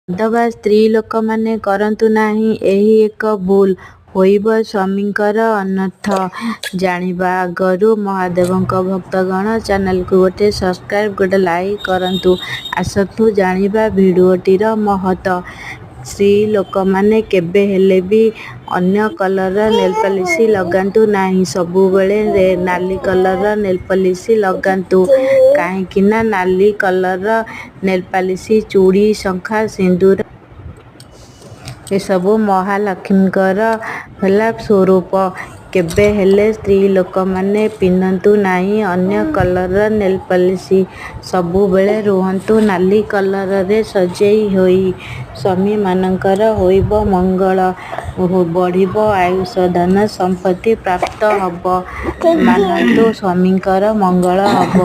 ଅଥବା ସ୍ତ୍ରୀ ଲୋକମାନେ କରନ୍ତୁ ନାହିଁ, ଏହି ଏକ ଭୁଲ ହୋଇବ ସ୍ୱାମୀଙ୍କର ଅନର୍ଥ ଜାଣିବା ଆଗରୁ ମହାଦେବଙ୍କ ଭକ୍ତଗଣ ଚ୍ୟାନେଲକୁ ଗୋଟେ ସବସ୍କ୍ରାଇବ ଗୋଟେ ଲାଇକ୍ କରନ୍ତୁ। ଆସନ୍ତୁ ଜାଣିବା ଭିଡ଼ିଓଟିର ମହତ। ସ୍ତ୍ରୀ ଲୋକମାନେ କେବେ ହେଲେ ବି ଅନ୍ୟ କଲରର ନେଲପଲିସ ଲଗାନ୍ତୁ ନାହିଁ। ସବୁବେଳେ ନାଲି କଲରର ନେଲପଲିସ ଲଗାନ୍ତୁ। କାହିଁକିନା ନାଲି କଲରର ନେଲପଲିସ, ଚୁଡ଼ି, ଶଙ୍ଖା, ସିନ୍ଦୁର ଏସବୁ ମହାଲକ୍ଷ୍ମୀଙ୍କର ହେଲା ସ୍ୱରୂପ। କେବେ ହେଲେ ସ୍ତ୍ରୀ ଲୋକମାନେ ପିନ୍ଧନ୍ତୁ ନାହିଁ ଅନ୍ୟ କଲରର ନେଲପଲିସ। ସବୁବେଳେ ରୁହନ୍ତୁ ନାଲି କଲରରେ ସଜେଇ ହୋଇ। ସ୍ୱାମୀମାନଙ୍କର ହୋଇବ ମଙ୍ଗଳ, ବଢ଼ିବ ଆୟୁଷ, ଧନ ସମ୍ପତ୍ତି ପ୍ରାପ୍ତ ହବ। ମାନନ୍ତୁ ସ୍ୱାମୀଙ୍କର ମଙ୍ଗଳ ହବ।